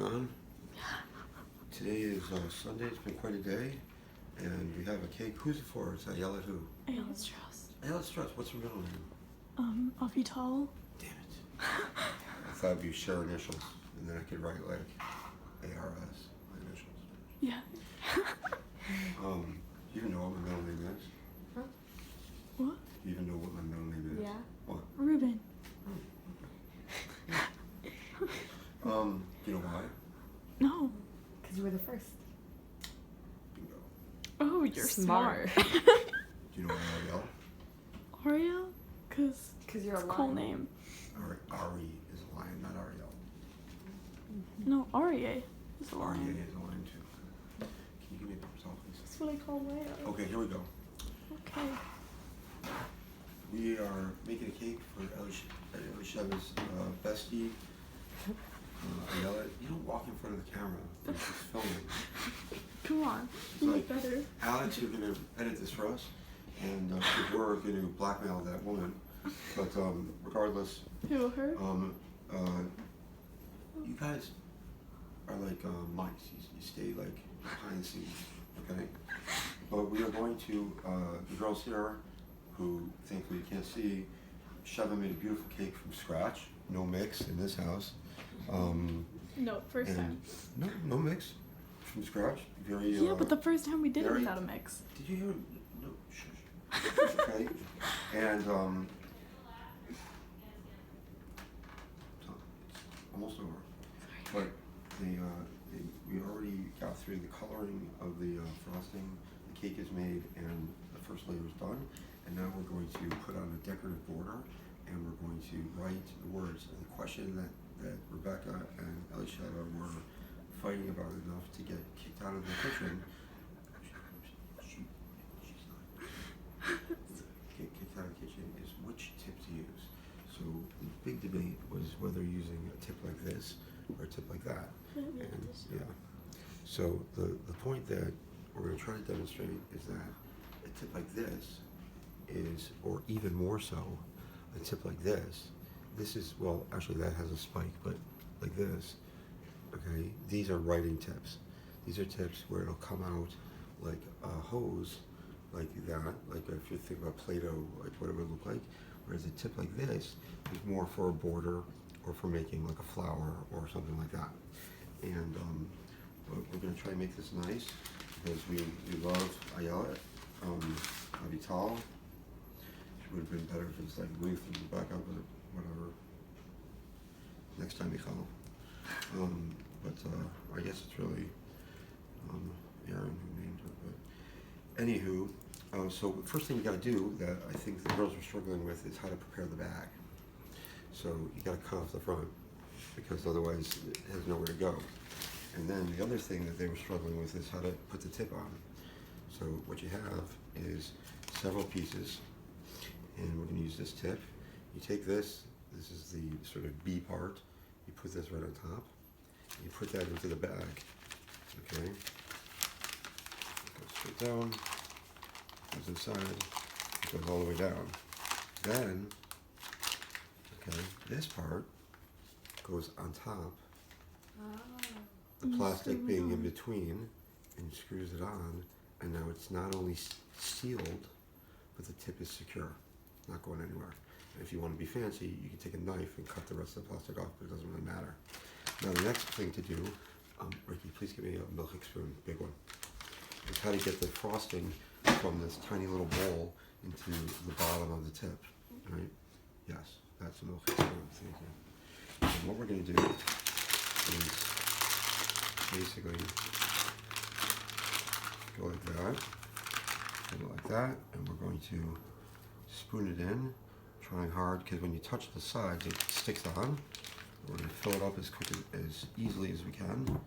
on? Today is Sunday. It's been quite a day, and we have a cake. Who's it for? It's Ayelet who? Ayelet Strauss. Ayelet Strauss. What's her middle name? Avital. Damn it. I thought it'd be share initials, and then I could write like ARS, my initials. Yeah. You even know what my middle name is? Huh? What? You even know what my middle name is? Yeah. What? Ruben. Do you know why? No. Because you were the first. Bingo. Oh, you're smart. Do you know why Ariel? Ariel? Cause you're a cool lion. name. Ari is a lion, not Ariel. No, Aryeh is a Ari lion. is a lion too. Can you give me a salt, please? That's what I call Leia. Okay, here we go. Okay. We are making a cake for Elishaba's bestie, Ayelet. You don't walk in front of the camera. It's just filming. Come on. It's You like, look better. Alex, you're going to edit this for us, and we're going to blackmail that woman. But regardless, Who, her? you guys are like mice. You stay like behind the scenes, okay? But we are going to, the girls here, who thankfully you can't see, Sheva made a beautiful cake from scratch. No mix in this house. No, first time. No mix from scratch. Very. Yeah, but the first time we did it very- without a mix. Did you hear? No, shush. Okay. And so it's almost over. But we already got through the coloring of the frosting. The cake is made and the first layer is done. And now we're going to put on a decorative border, and we're going to write the words. And the question that Rebecca and Elisheva were fighting about enough to get kicked out of the kitchen. She's not. Get kicked out of the kitchen is which tip to use. So the big debate was whether using a tip like this or a tip like that. And yeah. So the point that we're going to try to demonstrate is that a tip like this is, or even more so, a tip like this. This is, well, actually that has a spike, but like this, okay, these are writing tips. These are tips where it'll come out like a hose, like that, like if you think about Play-Doh, like what it would look like, whereas a tip like this is more for a border or for making like a flower or something like that. And we're going to try and make this nice because we love Ayelet, Avital. It would have been better if it's like Ruth and Rebecca, but whatever. Next time you call. But I guess it's really Aaron who named it. But anywho, so first thing you got to do that I think the girls are struggling with is how to prepare the bag. So you got to cut off the front because otherwise it has nowhere to go. And then the other thing that they were struggling with is how to put the tip on. So what you have is several pieces. And we're going to use this tip. You take this is the sort of B part, you put this right on top, you put that into the bag, okay? It goes straight down, goes inside, it goes all the way down. Then, okay, this part goes on top, the plastic being in between, and screws it on, and now it's not only sealed, but the tip is secure. Not going anywhere. And if you want to be fancy, you can take a knife and cut the rest of the plastic off, but it doesn't really matter. Now the next thing to do, Ricky, please give me a milk spoon, big one, is how to get the frosting from this tiny little bowl into the bottom of the tip, right? Yes, that's a milk spoon, thank you. And what we're going to do is basically go like that, and we're going to spoon it in, trying hard, because when you touch the sides, it sticks on. We're going to fill it up as easily as we can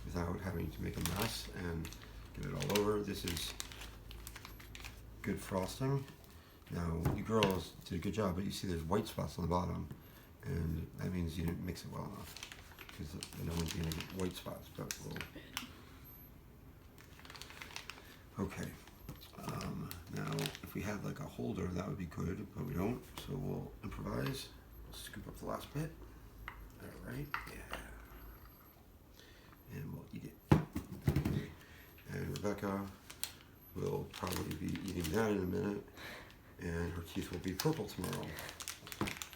without having to make a mess and get it all over. This is good frosting. Now, you girls did a good job, but you see there's white spots on the bottom, and that means you didn't mix it well enough, because then no one's going to get white spots, but okay. Now, if we had like a holder, that would be good, but we don't, so we'll improvise. We'll scoop up the last bit. All right, yeah. and we'll eat it. And Rebecca will probably be eating that in a minute, and her teeth will be purple tomorrow,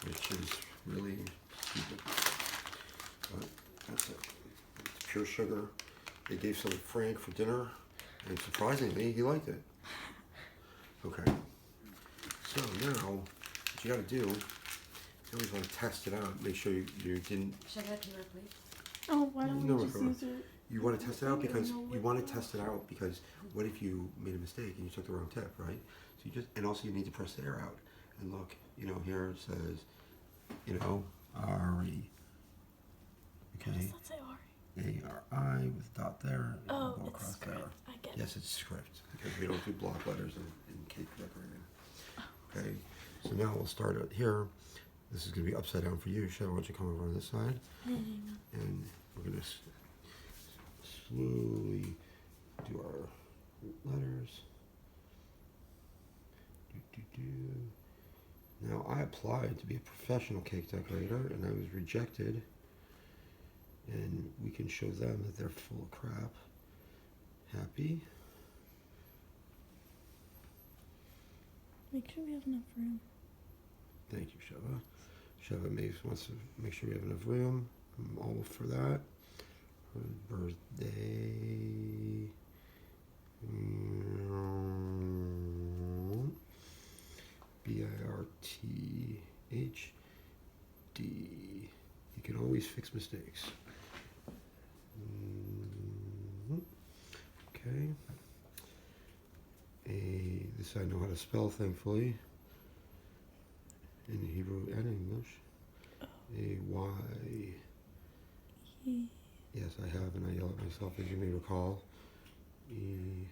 which is really stupid. But that's it. It's pure sugar. They gave some to Frank for dinner, and surprisingly, he liked it. Okay. So now, what you gotta do, you always want to test it out. Make sure you didn't. Should I get to your plate? Oh, why don't No, we just no. use it? You want to test it out because No, you want to test it out because what if you made a mistake and you took the wrong tip, right? So you just, and also you need to press the air out. And look, you know, here it says, you know, Ari. Okay. Let's say Ari. A-R-I with a dot there and Oh, go it's across script. there. I get Yes, it's script because we don't do block letters in cake decorating. Okay, so now we'll start out here. This is going to be upside down for you. Shay, why don't you come over on this side? And we're going to slowly do our letters. Now, I applied to be a professional cake decorator, and I was rejected. And we can show them that they're full of crap. Happy. Make sure we have enough room. Thank you, Sheva. Sheva wants to make sure we have enough room. I'm all for that. Her birthday. B-I-R-T-H-D. You can always fix mistakes. Okay. This I know how to spell, thankfully. In Hebrew and English. A-Y. Yes, I have, and I yell at myself, as you may recall. E-T.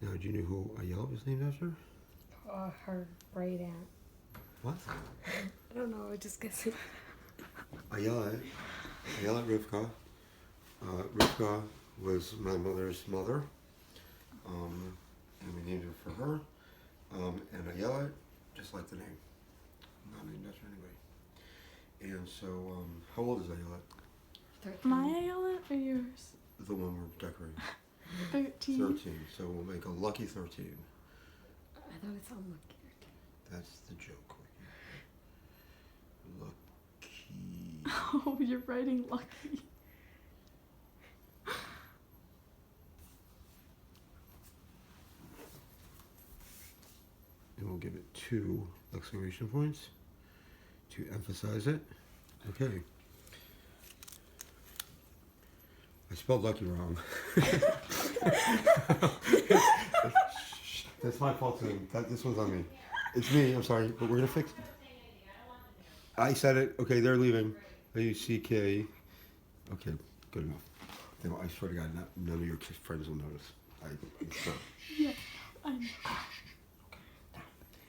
Now, do you know who Ayelet was named after? Her great aunt. What? I don't know. I just guess it. Ayelet Rivka. Rivka was my mother's mother, and we named her for her. And Ayelet, just like the name, not named after anybody. And so, how old is Ayelet? 13. My Ayelet or yours? The one we're decorating. 13. 13. So we'll make a lucky 13. I thought it's unlucky. That's the joke. Lucky. Oh, you're writing lucky. And we'll give it 2 exclamation points to emphasize it. Okay. I spelled lucky wrong. That's my fault too. This one's on me. It's me, I'm sorry, but we're gonna fix it. I said it. Okay, they're leaving. A-U-C-K. Okay, good enough. I swear to God, none of your friends will notice. I'm sure. Yeah, I know.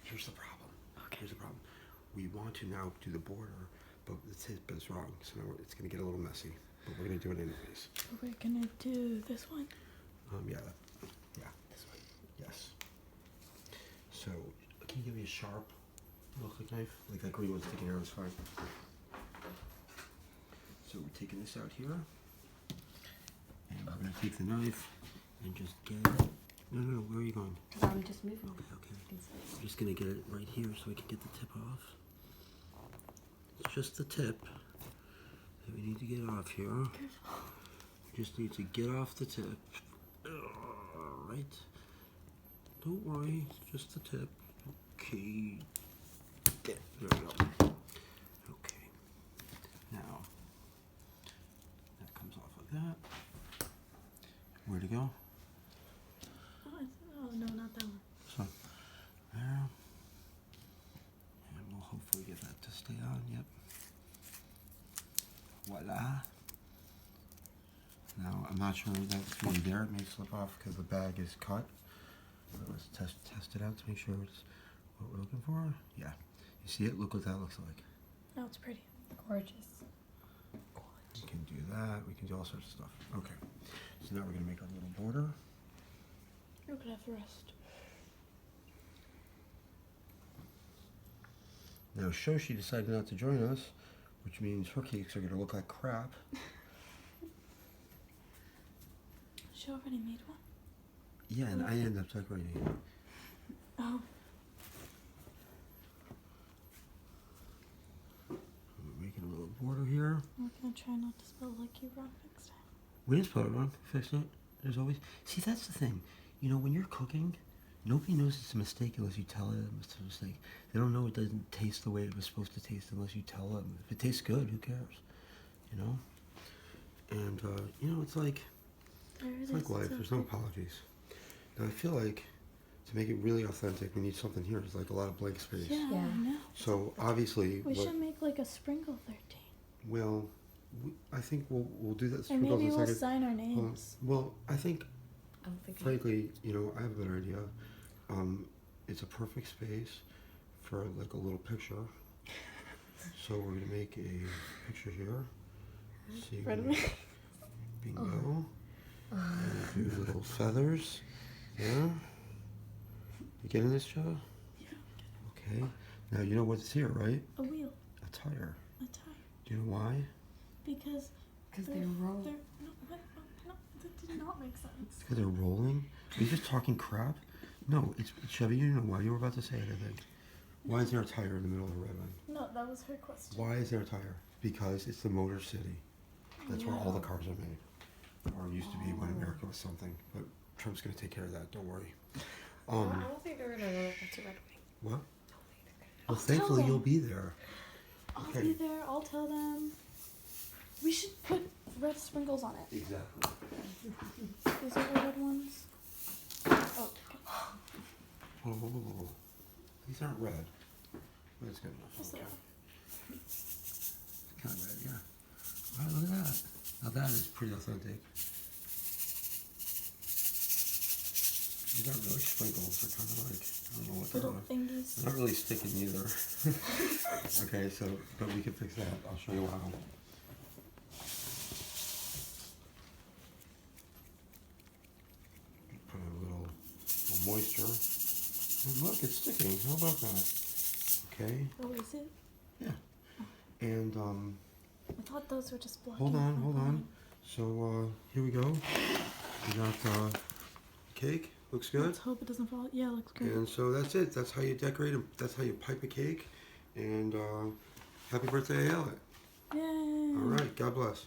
Here's the problem. Here's the problem. We want to now do the border, but it's wrong. So now it's going to get a little messy. But we're going to do it anyways. We're gonna do this one. Yeah, this one. Yes. So, can you give me a sharp look-like knife? Like that green one sticking out is fine. So we're taking this out here, and we're going to take the knife and just get it. No, where are you going? Because I'm just moving. Okay. I'm just going to get it right here so we can get the tip off. It's just the tip that we need to get off here. We just need to get off the tip. Right? Don't worry, it's just the tip. Okay. There we go. Okay. Now, that comes off like that. Where to go? Oh, no, not that one. So, there. And we'll hopefully get that to stay on, yep. Voila. Now, I'm not sure that's really there. It may slip off because the bag is cut. But let's test it out to make sure it's what we're looking for. Yeah. You see it? Look what that looks like. Oh, it's pretty. Gorgeous. We can do that. We can do all sorts of stuff. Okay. So now we're going to make our little border. You're gonna have the rest. Now, Shoshi decided not to join us, which means her cakes are gonna look like crap. She already made one. Yeah, and I end up decorating it. Oh. I'm making a little border here. I'm gonna try not to spell like you wrong next time. We didn't spell it wrong. Fixed it. There's always. See, that's the thing. You know, when you're cooking, nobody knows it's a mistake unless you tell them it's a mistake. They don't know it doesn't taste the way it was supposed to taste unless you tell them. If it tastes good, who cares? You know? And, you know, it's like life. There's no apologies. Now, I feel like to make it really authentic, we need something here. There's like a lot of blank space. Yeah, Yeah. I know. So, obviously... We should make like a sprinkle 13. Well, I think we'll do that. Or maybe in a we'll second. sign our names. Well, I think... I don't think Frankly, you know, I have a better idea. It's a perfect space for like a little picture. So we're gonna make a picture here. See, bingo. And do little feathers. Yeah. You getting this, Joe? Yeah. Okay. Now you know what's here, right? A wheel. A tire. A tire. Do you know why? Because they roll. No, that did not make sense. Because they're rolling. Are you just talking crap? No, it's Chevy. You know why you were about to say it. I think. Why is there a tire in the middle of the red line? No, that was her question. Why is there a tire? Because it's the Motor City. That's where all the cars are made. Or used to be when America was something. But Trump's going to take care of that. Don't worry. I don't think they're gonna know that's a Red Wing. What? I Well, I'll thankfully tell you'll them. be there. I'll Okay. be there. I'll tell them. We should put red sprinkles on it. Exactly. These are the red ones. Oh, okay. Whoa. These aren't red. But it's good enough. Yes, they Okay. are. It's kind of red, yeah. All right, look at that. Now that is pretty authentic. These aren't really sprinkles. They're kind of like, I don't know what they Little are. thingies. They're not really sticking either. Okay, so, but we can fix that. I'll show you how. Put a little moisture. And look, it's sticking. How about that? Okay, Oh, is it? yeah. And, I thought those were just blocking. hold it on, from hold on. going. So, here we go. We got, cake. Looks good. Let's hope it doesn't fall. Yeah, looks good. And so that's it. That's how you decorate them. That's how you pipe a cake. And happy birthday, Ayelet. Yay. All right. God bless.